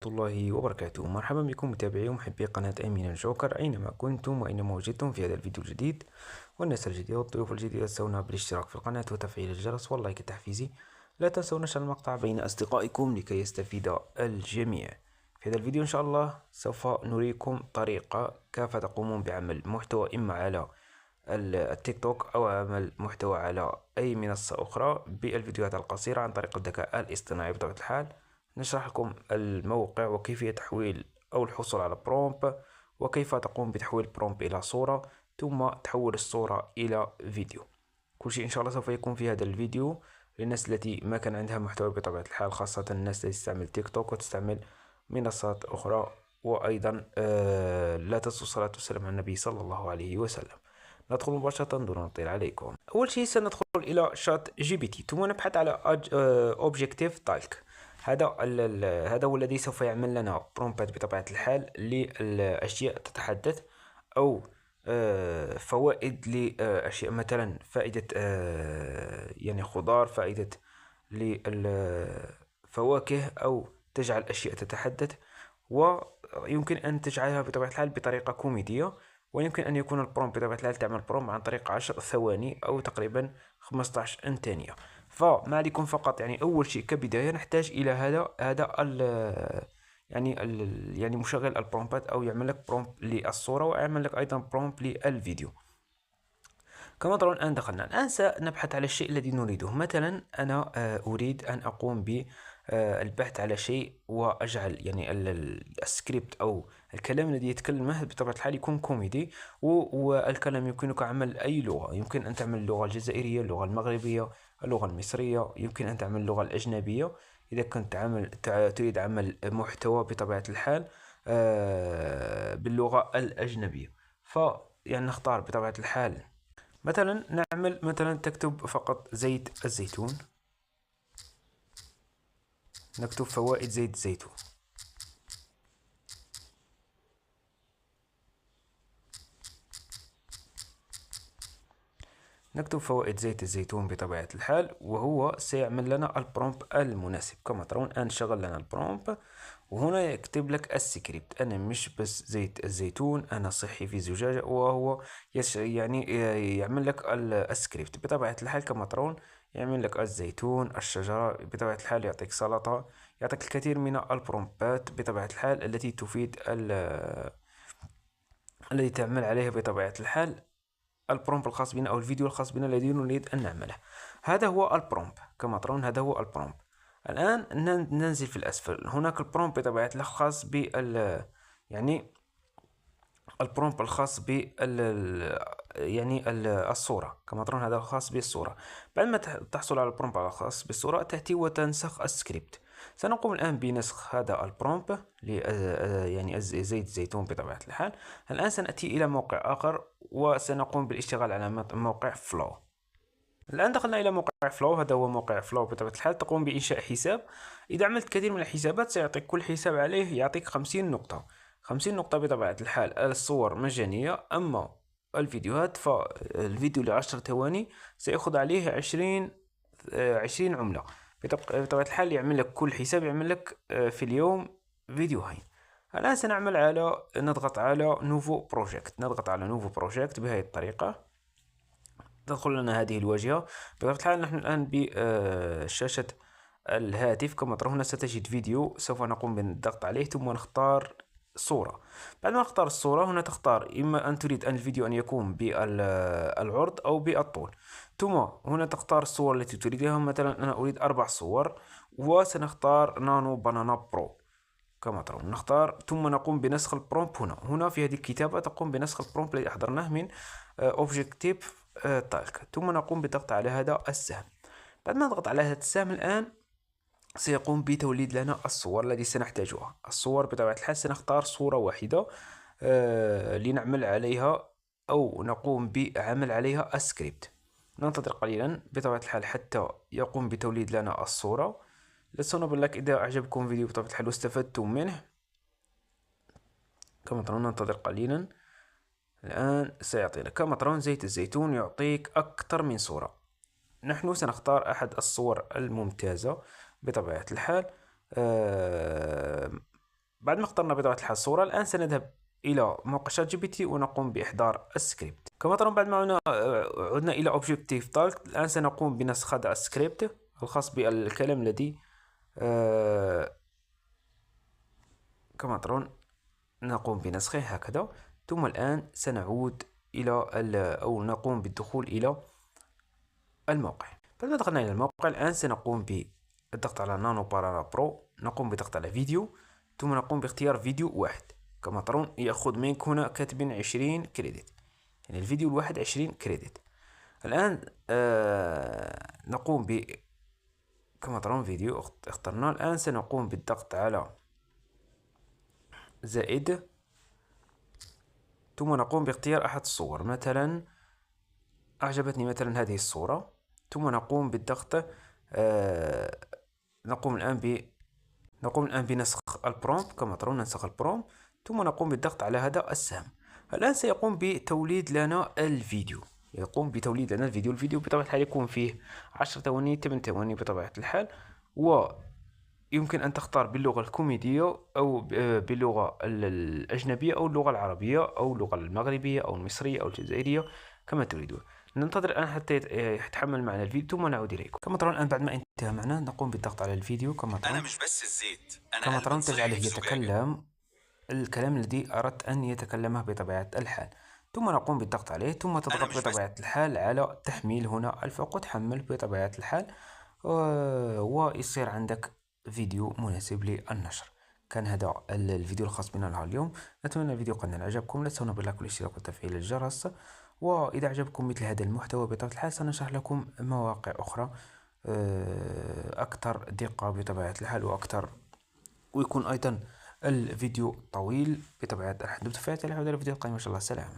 الله وبركاته. مرحبا بكم متابعي ومحبي قناة أمين الجوكر أينما كنتم وأينما وجدتم في هذا الفيديو الجديد. والناس الجديدة والضيوف الجديدة تنسونا بالاشتراك في القناة وتفعيل الجرس واللايك التحفيزي. لا تنسوا نشر المقطع بين أصدقائكم لكي يستفيد الجميع. في هذا الفيديو إن شاء الله سوف نريكم طريقة كيف تقومون بعمل محتوى إما على التيك توك أو عمل محتوى على أي منصة أخرى بالفيديوهات القصيرة عن طريق الذكاء الاصطناعي. بطبيعة الحال نشرح لكم الموقع وكيفية تحويل أو الحصول على برومب، وكيف تقوم بتحويل برومب إلى صورة ثم تحول الصورة إلى فيديو. كل شيء إن شاء الله سوف يكون في هذا الفيديو للناس التي ما كان عندها محتوى بطبيعة الحال، خاصة الناس التي تستعمل تيك توك وتستعمل منصات أخرى. وأيضا لا تنسوا الصلاة والسلام على النبي صلى الله عليه وسلم. ندخل مباشرة دون أن نطيل عليكم. أول شيء سندخل إلى شات جي بي تي ثم نبحث على أوبجيكتيف تالك. هذا هو الذي سوف يعمل لنا برومبات بطبيعة الحال للأشياء تتحدث أو فوائد لأشياء، مثلا فائدة يعني خضار، فائدة للفواكه، أو تجعل أشياء تتحدث. ويمكن أن تجعلها بطبيعة الحال بطريقة كوميدية، ويمكن أن يكون البرومبت بطبيعة الحال تعمل برومبت عن طريق 10 ثواني أو تقريبا 15 ثانية. فما عليكم فقط، يعني أول شيء كبداية نحتاج إلى هذا يعني مشغل البرومبت، أو يعمل لك برومبت للصورة ويعمل لك أيضا برومبت للفيديو. كما ترون الآن دخلنا. الآن سنبحث على الشيء الذي نريده. مثلا أنا أريد أن أقوم بالبحث على شيء وأجعل يعني السكريبت أو الكلام الذي يتكلمه بطبيعة الحال يكون كوميدي. والكلام يمكنك عمل أي لغة، يمكن أن تعمل اللغة الجزائرية، اللغة المغربية، اللغة المصرية، يمكن أن تعمل اللغة الأجنبية إذا كنت تريد عمل محتوى بطبيعة الحال باللغة الأجنبية. يعني نختار بطبيعة الحال مثلا نعمل مثلا تكتب فقط زيت الزيتون، نكتب فوائد زيت الزيتون. نكتب فوائد زيت الزيتون بطبيعة الحال، وهو سيعمل لنا البرومب المناسب. كما ترون الآن شغل لنا البرومب، وهنا يكتب لك السكريبت. أنا مش بس زيت الزيتون، أنا صحي في زجاجة، وهو يعني يعمل لك السكريبت بطبيعة الحال. كما ترون يعمل لك الزيتون، الشجرة، بطبيعة الحال يعطيك سلطة، يعطيك الكثير من البرومبات بطبيعة الحال التي تفيد الذي تعمل عليها بطبيعة الحال البرومب الخاص بنا أو الفيديو الخاص بنا الذي نريد أن نعمله. هذا هو البرومب. كما ترون هذا هو البرومب. الآن ننزل في الأسفل، هناك البرومب بطبيعة الحال الخاص يعني البرومب الخاص يعني الصورة. كما ترون هذا الخاص بالصورة. بعد ما تحصل على البرومب الخاص بالصورة تأتي وتنسخ السكريبت. سنقوم الآن بنسخ هذا البرومب يعني زيت الزيتون بطبيعة الحال. الآن سنأتي إلى موقع آخر وسنقوم بالاشتغال على موقع فلو. الآن دخلنا إلى موقع فلو. هذا هو موقع فلو بطبيعة الحال. تقوم بإنشاء حساب. إذا عملت كثير من الحسابات سيعطيك كل حساب عليه يعطيك 50 نقطة. 50 نقطة بطبيعة الحال. الصور مجانية، أما الفيديوهات فالفيديو ل10 ثواني سيأخذ عليه 20 عملة. بطبيعة الحال يعمل لك كل حساب يعمل لك في اليوم فيديوهين. الآن نضغط على نوفو بروجكت. نضغط على نوفو بروجكت بهذه الطريقة. تدخل لنا هذه الواجهة. بطبيعة الحال نحن الآن بشاشة الهاتف. كما ترون هنا ستجد فيديو، سوف نقوم بالضغط عليه ثم نختار صورة. بعد ما نختار الصورة هنا تختار إما أن تريد أن الفيديو أن يكون بالعرض أو بالطول. ثم هنا تختار الصور التي تريدها. مثلا أنا أريد 4 صور، وسنختار نانو بانانا برو. كما ترون نختار ثم نقوم بنسخ البرومب. هنا في هذه الكتابة تقوم بنسخ البرومب الذي أحضرناه من أوبجيكتيف تالك. ثم نقوم بالضغط على هذا السهم. بعد ما نضغط على هذا السهم الآن سيقوم بتوليد لنا الصور التي سنحتاجها. الصور بطبيعة الحال سنختار صورة واحدة لنعمل عليها أو نقوم بعمل عليها السكريبت. ننتظر قليلا بطبيعة الحال حتى يقوم بتوليد لنا الصورة. لسنظن لك إذا أعجبكم فيديو بطبيعة الحال واستفدتم منه. كما ترون ننتظر قليلا. الآن سيعطينا. كما ترون زيت الزيتون يعطيك أكثر من صورة. نحن سنختار أحد الصور الممتازة بطبيعة الحال. بعد ما اخترنا بطبيعة الحال الصورة، الآن سنذهب إلى موقع شات جي بي تي ونقوم بإحضار السكريبت. كما ترون بعد ما عدنا إلى Objective Talk، الآن سنقوم بنسخ هذا السكريبت الخاص بالكلام الذي كما ترون نقوم بنسخه هكذا. ثم الآن سنعود إلى أو نقوم بالدخول إلى الموقع. بعد ما دخلنا إلى الموقع، الآن سنقوم بالضغط على نانو بانانا برو، نقوم بالضغط على فيديو، ثم نقوم باختيار فيديو واحد. كما ترون يأخذ منك هنا كاتبين 20 كريدت، يعني الفيديو الواحد 20 كريدت. الآن نقوم كما ترون فيديو اخترنا. الآن سنقوم بالضغط على زائد، ثم نقوم باختيار أحد الصور. مثلا أعجبتني مثلا هذه الصورة، ثم نقوم بالضغط نقوم الآن بنسخ البرومبت. كما ترون ننسخ البرومبت، ثم نقوم بالضغط على هذا السهم. الآن سيقوم بتوليد لنا الفيديو. الفيديو بطبيعة الحال يكون فيه 10 ثواني 8 ثواني بطبيعة الحال، ويمكن أن تختار باللغة الكوميدية أو باللغة الأجنبية أو اللغة العربية أو اللغة المغربية أو المصرية أو الجزائرية كما تريدون. ننتظر الآن حتى يتحمل معنا الفيديو ثم نعود إليكم. كما ترون الآن بعد ما انتهى معنا نقوم بالضغط على الفيديو. كما ترون أنا مش بس الزيت، أنا كما قلب ترون صحي تجعله في زجاجة. يتكلم الكلام الذي أردت أن يتكلمه بطبيعة الحال، ثم نقوم بالضغط عليه، ثم تضغط مش بس بطبيعة الحال على تحميل هنا الفوق، تحمل بطبيعة الحال ويصير عندك فيديو مناسب للنشر. كان هذا الفيديو الخاص بنا اليوم. نتمنى الفيديو قد نال اعجابكم. لا تنسونا باللايك والاشتراك وتفعيل الجرس. وإذا أعجبكم مثل هذا المحتوى بطبيعة الحال سنشرح لكم مواقع أخرى أكثر دقة بطبيعة الحال وأكثر، ويكون أيضا الفيديو طويل بطبيعة الحال. دمتم في حياتي، الفيديو القادم إن شاء الله. سلام.